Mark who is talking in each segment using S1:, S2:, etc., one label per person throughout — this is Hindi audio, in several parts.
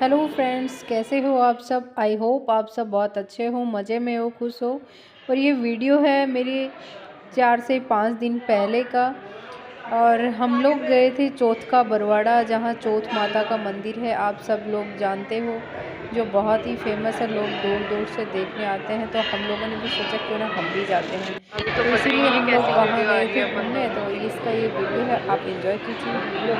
S1: हेलो फ्रेंड्स, कैसे हो आप सब। आई होप आप सब बहुत अच्छे हो, मज़े में हो, खुश हो। और ये वीडियो है मेरे 4 से 5 दिन पहले का। और हम लोग गए थे चौथ का बरवाड़ा, जहाँ चौथ माता का मंदिर है, आप सब लोग जानते हो, जो बहुत ही फेमस है। लोग दूर दूर से देखने आते हैं, तो हम लोगों ने भी सोचा क्यों ना हम भी जाते हैं।
S2: अभी तो
S1: तो
S2: पता ही
S1: इसीलिए
S2: नहीं
S1: हम लोग
S2: कैसी
S1: वहाँ
S2: वीडियो आ
S1: गए
S2: रही
S1: थे
S2: है अपन
S1: घूमने। तो इसका ये वीडियो है, आप एंजॉय कीजिए।
S2: पीछे से।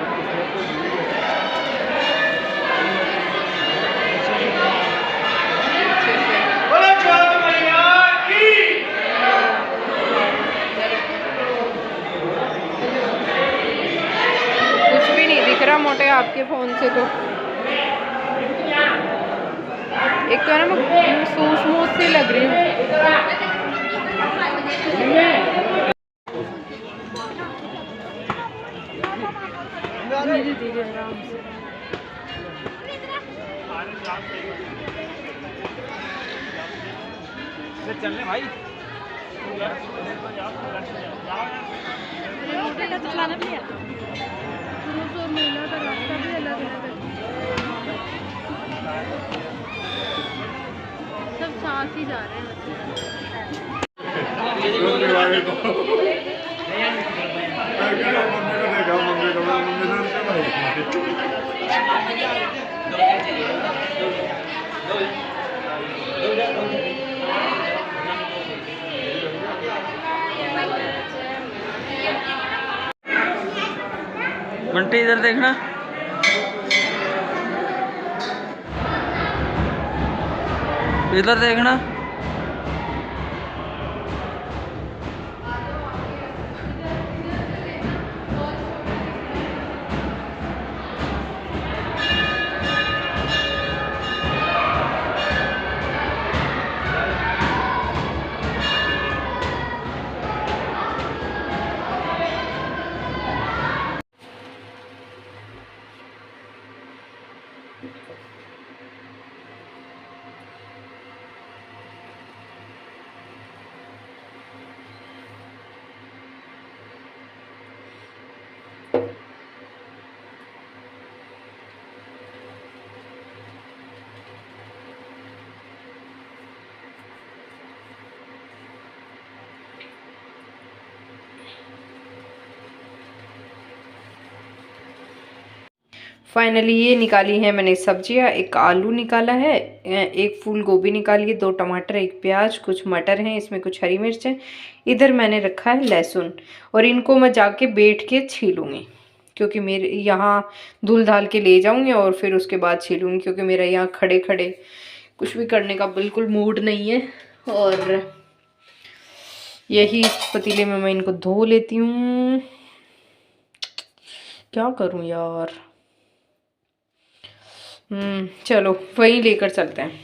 S2: कुछ भी नहीं दिख रहा मोटे आपके फोन से तो। एक तो है ना, मैं सूस मूस सी लग रही हूँ। धीरे धीरे आराम से।
S3: चलने भाई।
S2: चलाना भी आता पुरुष और महिला का रास्ता भी अलग अलग है। सब साथ ही जा रहे हैं।
S3: बंटी इधर देखना। इधर देखना।
S1: फाइनली ये निकाली है मैंने सब्जियां। एक आलू निकाला है, एक फूल गोभी निकाली है, 2 टमाटर, एक प्याज, कुछ मटर हैं, इसमें कुछ हरी मिर्च है। इधर मैंने रखा है लहसुन। और इनको मैं जाके बैठ के छीलूंगी, क्योंकि मेरे यहाँ धुल धाल के ले जाऊंगी और फिर उसके बाद छीलूंगी, क्योंकि मेरा यहाँ खड़े खड़े कुछ भी करने का बिल्कुल मूड नहीं है। और यही इस पतीले में मैं इनको धो लेती हूँ। क्या करूँ यार। चलो वहीं लेकर चलते हैं।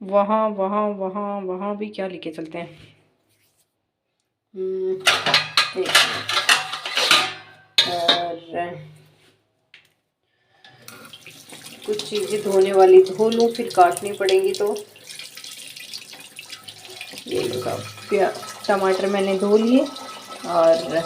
S1: वहाँ वहाँ वहाँ वहाँ भी क्या लेके चलते हैं। एक और कुछ चीज़ें धोने वाली धो लूँ, फिर काटनी पड़ेंगी। तो ये टमाटर मैंने धो लिए। और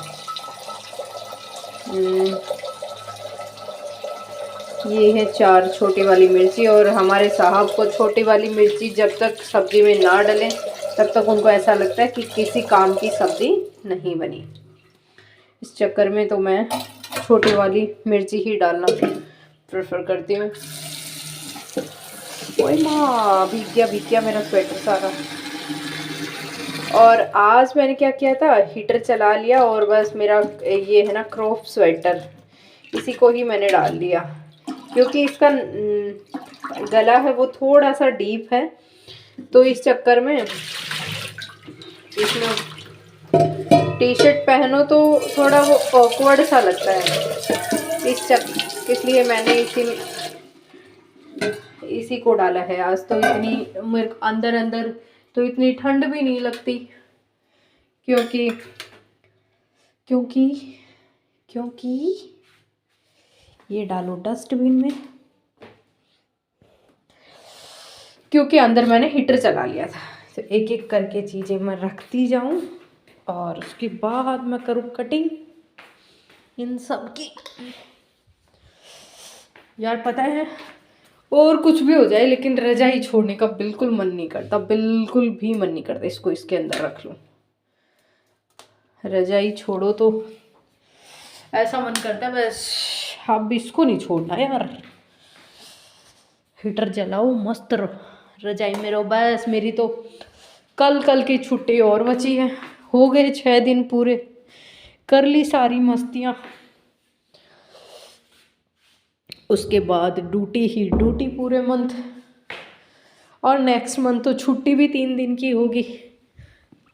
S1: ये है 4 छोटी वाली मिर्ची। और हमारे साहब को छोटी वाली मिर्ची जब तक सब्जी में ना डलें, तब तक उनको ऐसा लगता है कि किसी काम की सब्जी नहीं बनी। इस चक्कर में तो मैं छोटी वाली मिर्ची ही डालना प्रेफर करती हूँ। ओए माँ, भीग गया मेरा स्वेटर सारा। और आज मैंने क्या किया था, हीटर चला लिया और बस मेरा ये है ना क्रॉप स्वेटर, इसी को ही मैंने डाल दिया, क्योंकि इसका गला है वो थोड़ा सा डीप है। तो इस चक्कर में इसमें टी शर्ट पहनो तो थोड़ा वो ऑकवर्ड सा लगता है। इसलिए मैंने इसी को डाला है आज। तो इतनी मेरे अंदर अंदर तो इतनी ठंड भी नहीं लगती, क्योंकि क्योंकि क्योंकि ये डालो डस्टबिन में, क्योंकि अंदर मैंने हीटर चला लिया था। तो एक एक करके चीज़ें मैं रखती जाऊं और उसके बाद मैं करूँ कटिंग इन सब की। यार पता है, और कुछ भी हो जाए लेकिन रजाई छोड़ने का बिल्कुल मन नहीं करता, बिल्कुल भी मन नहीं करता इसको इसके अंदर रख लूं। रजाई छोड़ो तो ऐसा मन करता है बस अब इसको नहीं छोड़ना यार। हीटर जलाओ, मस्त रहो, रजाई में रहो बस। मेरी तो कल कल की छुट्टी और बची है, हो गए 6 दिन पूरे, कर ली सारी मस्तियाँ। उसके बाद ड्यूटी ही ड्यूटी पूरे मंथ, और नेक्स्ट मंथ तो छुट्टी भी 3 दिन की होगी,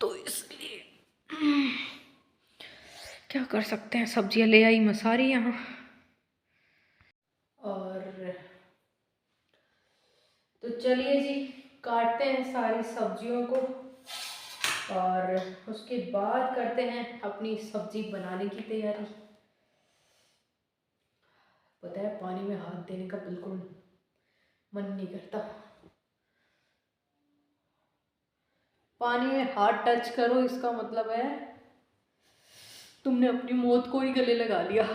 S1: तो इसलिए क्या कर सकते हैं। सब्जियां ले आई मैं सारी यहाँ, और तो चलिए जी काटते हैं सारी सब्जियों को, और उसके बाद करते हैं अपनी सब्जी बनाने की तैयारी। पता है पानी में हाथ देने का बिल्कुल मन नहीं करता, पानी में हाथ टच करो इसका मतलब है तुमने अपनी मौत को ही गले लगा लिया।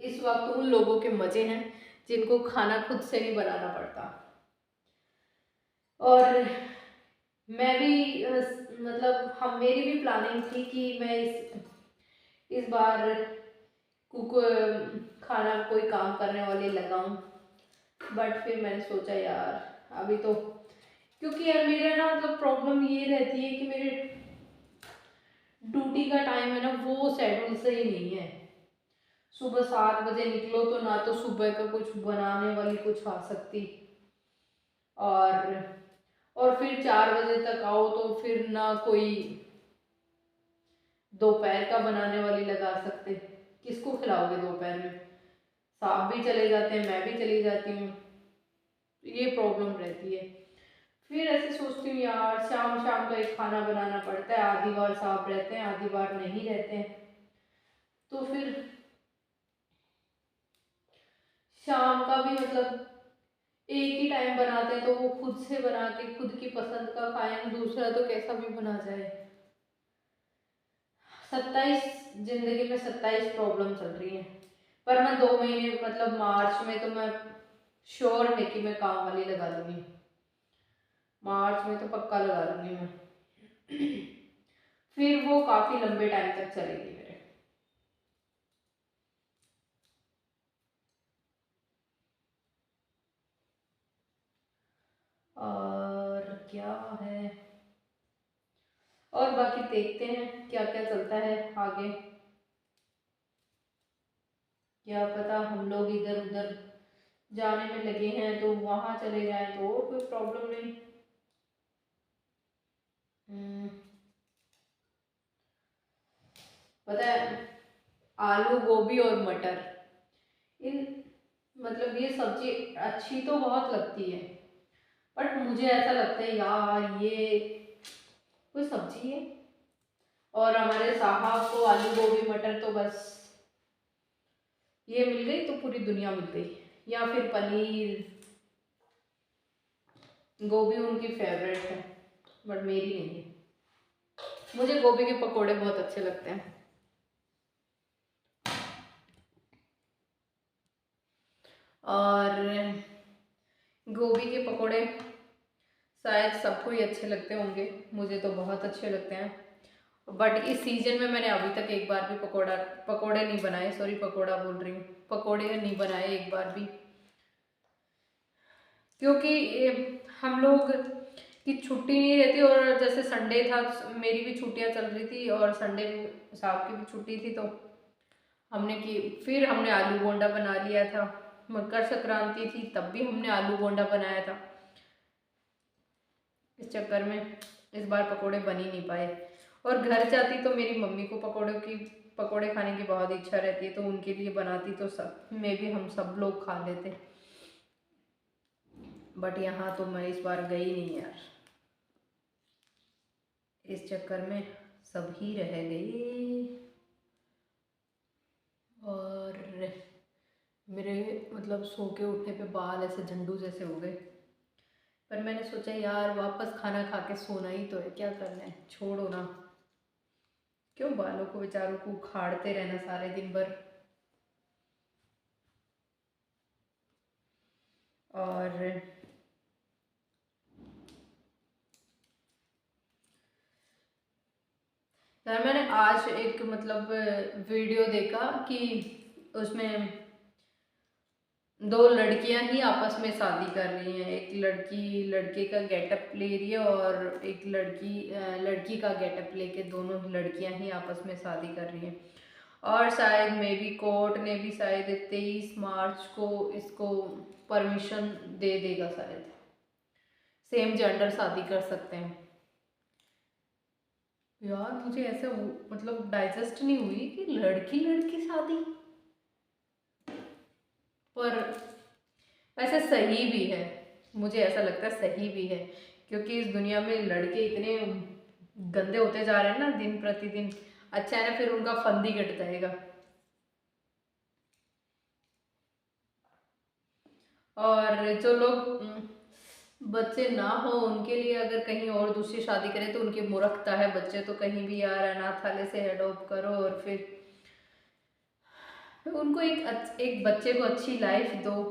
S1: इस वक्त उन लोगों के मजे हैं जिनको खाना खुद से नहीं बनाना पड़ता। और मैं भी मतलब हम मेरी भी प्लानिंग थी कि मैं इस बार कुक खाना कोई काम करने वाले लगाऊं, बट फिर मैंने सोचा यार अभी तो, क्योंकि यार मेरा ना मतलब प्रॉब्लम ये रहती है कि मेरे ड्यूटी का टाइम है ना वो शेड्यूल से ही नहीं है। सुबह 7 बजे निकलो तो ना तो सुबह का कुछ बनाने वाली कुछ आ सकती, और फिर 4 बजे तक आओ तो फिर ना कोई दोपहर का बनाने वाली लगा सकते। किसको खिलाओगे दोपहर में, साहब भी चले जाते हैं, मैं भी चली जाती हूँ, ये प्रॉब्लम रहती है। फिर ऐसे सोचती हूँ यार शाम शाम का एक खाना बनाना पड़ता है, आधी बार साहब रहते हैं आधी बार नहीं रहते हैं, तो फिर शाम का भी मतलब एक ही टाइम बनाते हैं तो वो खुद से बना के खुद की पसंद का खाएं, दूसरा तो कैसा भी बना जाए। 27 जिंदगी में 27 प्रॉब्लम चल रही है, पर मैं 2 महीने मतलब मार्च में तो मैं श्योर है कि मैं काम वाली लगा लूंगी, मार्च में तो पक्का लगा लूंगी मैं। फिर वो काफी लंबे टाइम तक चलेगी मेरे। और क्या है, और बाकी देखते हैं क्या क्या चलता है आगे, क्या पता हम लोग इधर उधर जाने में लगे हैं तो वहां चले जाएं तो और कोई प्रॉब्लम नहीं। हम्म, पता है आलू गोभी और मटर, इन मतलब ये सब्जी अच्छी तो बहुत लगती है, बट मुझे ऐसा लगता है यार ये कोई सब्जी है, और हमारे साहब को आलू गोभी मटर तो बस ये मिल गई तो पूरी दुनिया मिल गई, या फिर पनीर, गोभी उनकी फेवरेट है बट मेरी नहीं है। मुझे गोभी के पकोड़े बहुत अच्छे लगते हैं, और गोभी के पकोड़े शायद सबको ही अच्छे लगते होंगे, मुझे तो बहुत अच्छे लगते हैं। बट इस सीजन में मैंने अभी तक एक बार भी पकोड़े नहीं बनाए, सॉरी पकोड़ा बोल रही हूँ, पकोड़े नहीं बनाए एक बार भी, क्योंकि हम लोग की छुट्टी नहीं रहती, और जैसे संडे था मेरी भी छुट्टियां चल रही थी और संडे साहब की भी छुट्टी थी, तो फिर हमने आलू बोंडा बना लिया था। मकर संक्रांति थी तब भी हमने आलू बोंडा बनाया था, इस चक्कर में इस बार पकोड़े बन ही नहीं पाए। और घर जाती तो मेरी मम्मी को पकोड़े खाने की बहुत इच्छा रहती है, तो उनके लिए बनाती तो सब में भी हम सब लोग खा लेते, बट यहाँ तो मैं इस बार गई नहीं यार, इस चक्कर में सब ही रह गई। और मेरे मतलब सो के उठने पे बाल ऐसे झंडू जैसे हो गए, पर मैंने सोचा यार वापस खाना खा के सोना ही तो है, क्या करना है, छोड़ो ना, क्यों बालों को बेचारों को उखाड़ते रहना सारे दिन भर। और यार मैंने आज एक मतलब वीडियो देखा कि उसमें दो लड़कियां ही आपस में शादी कर रही हैं। एक लड़की लड़के का गेटअप ले रही है और एक लड़की लड़की का गेटअप लेके दोनों लड़कियां ही आपस में शादी कर रही हैं। और शायद मे बी कोर्ट ने भी शायद 23 मार्च को इसको परमिशन दे देगा, शायद सेम जेंडर शादी कर सकते हैं। यार मुझे ऐसे मतलब डाइजेस्ट नहीं हुई कि लड़की लड़की शादी, पर वैसे सही भी है, मुझे ऐसा लगता है सही भी है, क्योंकि इस दुनिया में लड़के इतने गंदे होते जा रहे हैं ना दिन प्रतिदिन। अच्छा है ना, फिर उनका फंदी कट जाएगा। और जो लोग बच्चे ना हो उनके लिए अगर कहीं और दूसरी शादी करें तो उनकी मूर्खता है। बच्चे तो कहीं भी यार अनाथालय से अडॉप्ट करो और फिर उनको एक बच्चे को अच्छी लाइफ दो।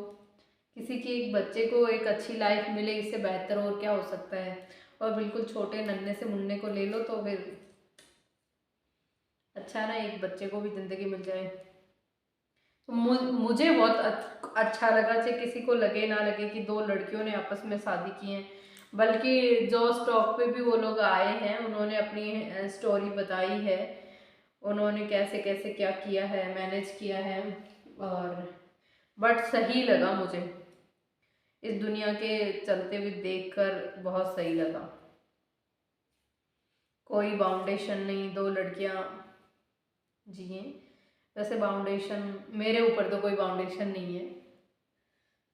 S1: किसी की एक बच्चे को एक अच्छी लाइफ मिले, इससे बेहतर और क्या हो सकता है। और बिल्कुल छोटे नन्हे से मुन्ने को ले लो तो फिर अच्छा है ना, एक बच्चे को भी जिंदगी मिल जाए। तो मुझे बहुत अच्छा लगा, चाहे किसी को लगे ना लगे कि दो लड़कियों ने आपस में शादी की है। बल्कि जो स्टॉक पे भी वो लोग आए हैं उन्होंने अपनी स्टोरी बताई है, उन्होंने कैसे कैसे क्या किया है, मैनेज किया है। और बट सही लगा मुझे, इस दुनिया के चलते हुए देखकर बहुत सही लगा। कोई बाउंडेशन नहीं, दो लड़कियां जिए। वैसे बाउंडेशन मेरे ऊपर तो कोई बाउंडेशन नहीं है,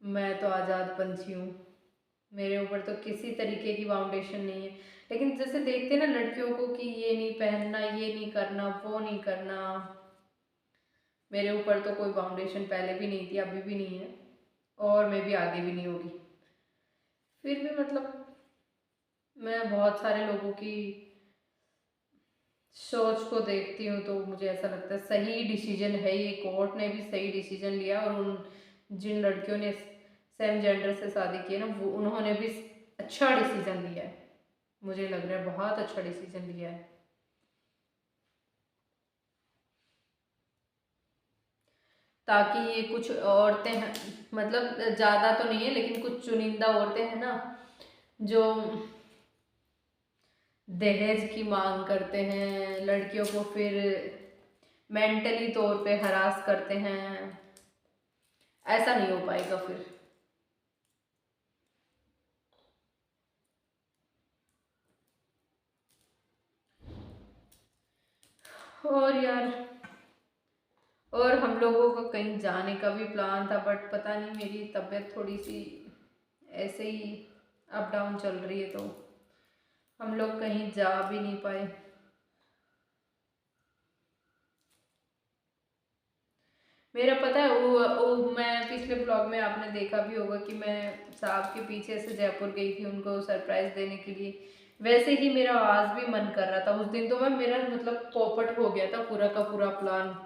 S1: मैं तो आज़ाद पंछी हूँ, मेरे ऊपर तो किसी तरीके की बाउंडेशन नहीं है। लेकिन जैसे देखते ना लड़कियों को कि ये नहीं पहनना, ये नहीं करना, वो नहीं करना, मेरे ऊपर तो कोई बाउंडेशन पहले भी नहीं थी, अभी भी नहीं है और मैं भी आगे भी नहीं होगी। फिर भी मतलब मैं बहुत सारे लोगों की सोच को देखती हूँ तो मुझे ऐसा लगता है सही डिसीजन है ये, कोर्ट ने भी सही डिसीजन लिया। और उन जिन लड़कियों ने सेम जेंडर से शादी की है ना, वो उन्होंने भी अच्छा डिसीजन लिया है, मुझे लग रहा है बहुत अच्छा डिसीजन लिया है। ताकि ये कुछ औरतें हैं, मतलब ज़्यादा तो नहीं है लेकिन कुछ चुनिंदा औरतें हैं ना जो दहेज की मांग करते हैं, लड़कियों को फिर मेंटली तौर पे हरास करते हैं, ऐसा नहीं हो पाएगा फिर। और यार, और हम लोगों का कहीं जाने का भी प्लान था बट पता नहीं मेरी तबीयत थोड़ी सी ऐसे ही अप डाउन चल रही है तो हम लोग कहीं जा भी नहीं पाए। मेरा पता है वो मैं पिछले ब्लॉग में आपने देखा भी होगा कि मैं साहब के पीछे से जयपुर गई थी उनको सरप्राइज देने के लिए। वैसे ही मेरा आज भी मन कर रहा था, उस दिन तो मैं मेरा मतलब पोपट हो गया था पूरा का पूरा प्लान।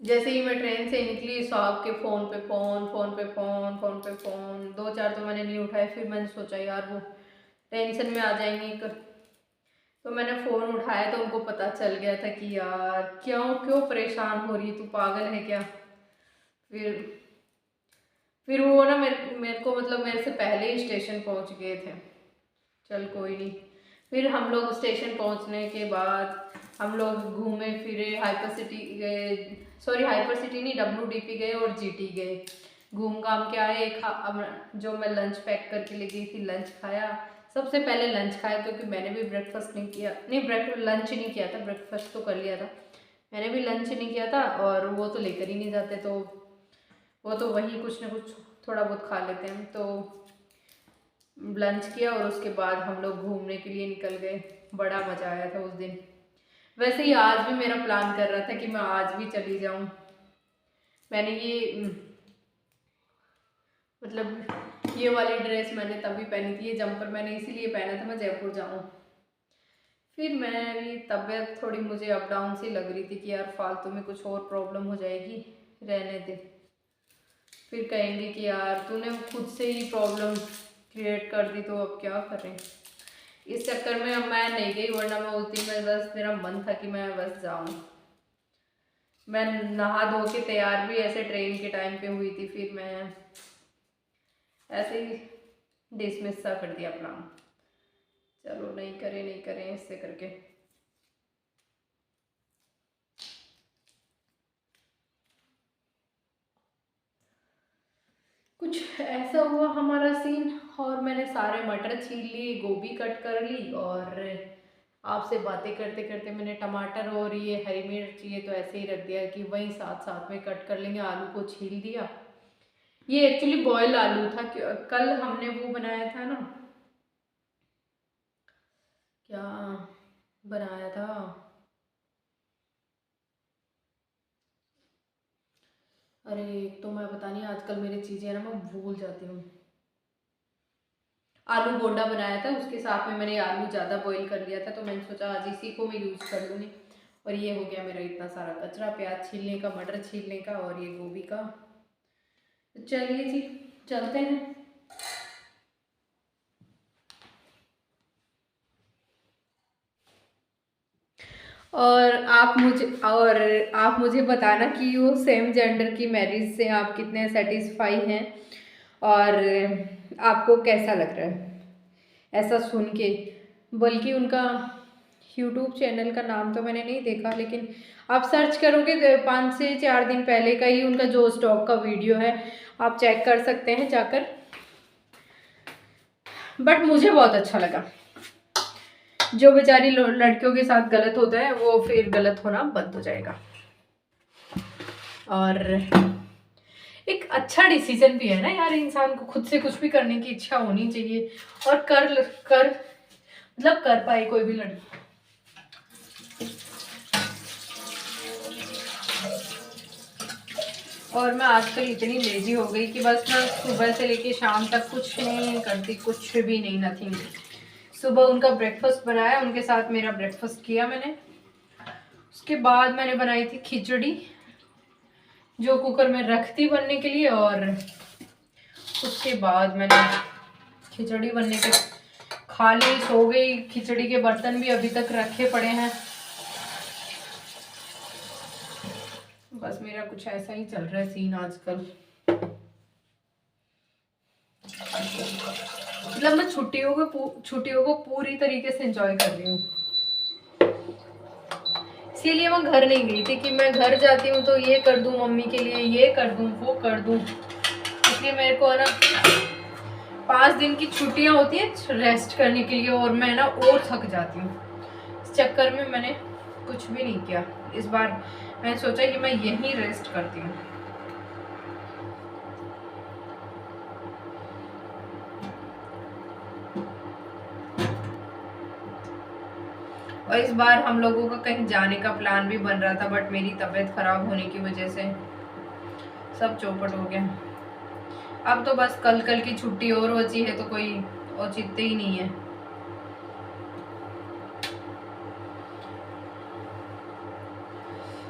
S1: जैसे ही मैं ट्रेन से निकली साहब के फ़ोन पे फ़ोन, फ़ोन पे फ़ोन, फ़ोन पे फ़ोन, दो चार तो मैंने नहीं उठाए। फिर मैंने सोचा यार वो टेंशन में आ जाएंगे, तो मैंने फ़ोन उठाया तो उनको पता चल गया था कि यार क्यों क्यों परेशान हो रही है, तू पागल है क्या। फिर फिर वो ना मेरे को मतलब मेरे से पहले ही स्टेशन पहुंच गए थे। चल कोई नहीं। फिर हम लोग स्टेशन पहुंचने के बाद हम लोग घूमे फिरे, हाइपर सिटी गए, सॉरी हाइपर सिटी नहीं, WDP गए और GT गए। घूम घाम के आए। जो मैं लंच पैक करके ले गई थी लंच खाया। सबसे पहले लंच खाया क्योंकि मैंने भी ब्रेकफास्ट नहीं किया, नहीं लंच नहीं किया था, ब्रेकफास्ट तो कर लिया था, मैंने भी लंच नहीं किया था। और वो तो लेकर ही नहीं जाते तो वो तो वही कुछ ना कुछ थोड़ा बहुत खा लेते हैं। तो लंच किया और उसके बाद हम लोग घूमने के लिए निकल गए। बड़ा मज़ा आया था उस दिन। वैसे ही आज भी मेरा प्लान कर रहा था कि मैं आज भी चली जाऊं। मैंने ये मतलब ये वाली ड्रेस मैंने तभी पहनी थी, ये जंपर मैंने इसीलिए पहना था मैं जयपुर जाऊँ। फिर मैं भी तबीयत थोड़ी मुझे अप डाउन सी लग रही थी कि यार फालतू में कुछ और प्रॉब्लम हो जाएगी, रहने दे। फिर कहेंगे कि यार तूने खुद से ही प्रॉब्लम क्रिएट कर दी, तो अब क्या करें। इस चक्कर में अब मैं नहीं गई, वरना मैं उस दिन में बस मेरा मन था कि मैं बस जाऊँ। मैं नहा धो के तैयार भी ऐसे ट्रेन के टाइम पे हुई थी, फिर मैं ऐसे ही डिसमिस सा कर दिया प्लान। चलो नहीं करें इससे करके। कुछ ऐसा हुआ हमारा सीन। और मैंने सारे मटर छील लिए, गोभी कट कर ली, और आपसे बातें करते करते मैंने टमाटर और ये हरी मिर्च ये तो ऐसे ही रख दिया कि वहीं साथ साथ में कट कर लेंगे। आलू को छील दिया। ये एक्चुअली बॉयल आलू था, कल हमने वो बनाया था ना, क्या बनाया था, अरे तो मैं पता नहीं आजकल मेरी चीज़ें ना मैं भूल जाती हूँ। आलू बोंडा बनाया था, उसके साथ में मैंने आलू ज़्यादा बॉईल कर लिया था, तो मैंने सोचा आज इसी को मैं यूज़ कर लूँगी। और ये हो गया मेरा इतना सारा कचरा, प्याज छीलने का, मटर छीलने का, और ये गोभी का। चलिए जी चलते हैं। और आप मुझे बताना कि वो सेम जेंडर की मैरिज से आप कितने सेटिस्फाई हैं, और आपको कैसा लग रहा है ऐसा सुन के। बल्कि उनका यूट्यूब चैनल का नाम तो मैंने नहीं देखा, लेकिन आप सर्च करोगे तो 5 से 4 दिन पहले का ही उनका जो स्टॉक का वीडियो है आप चेक कर सकते हैं जाकर। बट मुझे बहुत अच्छा लगा। जो बेचारी लड़कियों के साथ गलत होता है वो फिर गलत होना बंद हो जाएगा। और एक अच्छा डिसीजन भी है ना यार, इंसान को खुद से कुछ भी करने की इच्छा होनी चाहिए, और कर पाए कोई भी लड़की। और मैं आजकल इतनी लेजी हो गई कि बस मैं सुबह से लेके शाम तक कुछ नहीं करती, कुछ भी नहीं, नथिंग। सुबह उनका ब्रेकफास्ट बनाया, उनके साथ मेरा ब्रेकफास्ट किया मैंने। उसके बाद मैंने बनाई थी खिचड़ी, जो कुकर में रख दी बनने के लिए। और उसके बाद मैंने खिचड़ी बनने के खा ली, सो गई। खिचड़ी के बर्तन भी अभी तक रखे पड़े हैं। बस मेरा कुछ ऐसा ही चल रहा है सीन आजकल। मतलब मैं छुट्टियों को पूरी तरीके से एंजॉय कर रही हूँ। इसीलिए मैं घर नहीं गई थी कि मैं घर जाती हूँ तो ये कर दूँ मम्मी के लिए, ये कर दूँ, वो कर दूँ। इसलिए मेरे को है ना 5 दिन की छुट्टियाँ होती है रेस्ट करने के लिए, और मैं ना और थक जाती हूँ। इस चक्कर में मैंने कुछ भी नहीं किया। इस बार मैंने सोचा कि मैं यहीं रेस्ट करती हूँ। और इस बार हम लोगों का कहीं जाने का प्लान भी बन रहा था, बट मेरी तबीयत खराब होने की वजह से सब चौपट हो गया। अब तो बस कल की छुट्टी और बची है, तो कोई औचित्य ही नहीं है।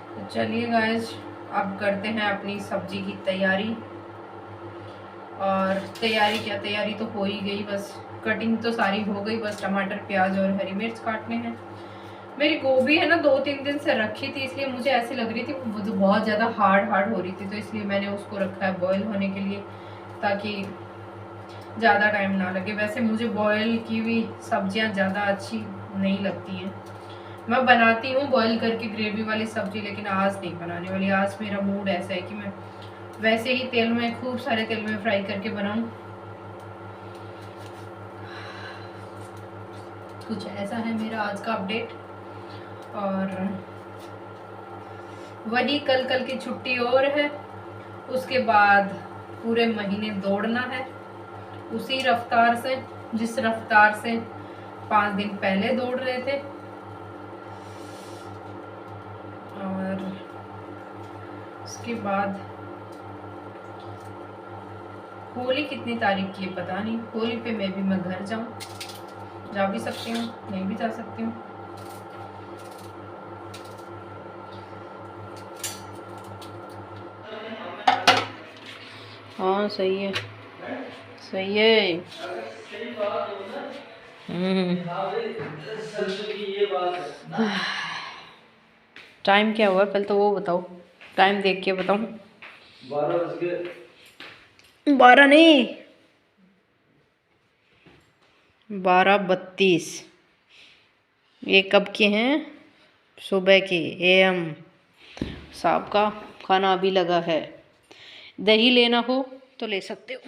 S1: तो चलिए गाइस, अब करते हैं अपनी सब्जी की तैयारी। और तैयारी तो हो ही गई, बस कटिंग तो सारी हो गई, बस टमाटर, प्याज और हरी मिर्च काटने हैं। मेरी गोभी है ना 2-3 दिन से रखी थी, इसलिए मुझे ऐसी लग रही थी वो तो बहुत ज़्यादा हार्ड हो रही थी, तो इसलिए मैंने उसको रखा है बॉयल होने के लिए, ताकि ज़्यादा टाइम ना लगे। वैसे मुझे बॉयल की हुई सब्जियां ज़्यादा अच्छी नहीं लगती हैं। मैं बनाती हूँ बॉयल करके ग्रेवी वाली सब्जी, लेकिन आज नहीं बनाने वाली। आज मेरा मूड ऐसा है कि मैं वैसे ही तेल में, खूब सारे तेल में फ्राई करके बनाऊं। कुछ ऐसा है मेरा आज का अपडेट। और वही कल की छुट्टी और है, उसके बाद पूरे महीने दौड़ना है उसी रफ्तार से जिस रफ्तार से 5 दिन पहले दौड़ रहे थे। और उसके बाद होली कितनी तारीख की है पता नहीं। होली पे मैं घर जाऊं, जा भी सकती हूँ, नहीं भी जा सकती हूँ। हाँ सही है, सही है। टाइम क्या हुआ कल तो वो बताओ, टाइम देख के बताओ। 12 नहीं, 12:32। ये कब के हैं? सुबह के AM। साहब का खाना अभी लगा है। दही लेना हो तो ले सकते हो।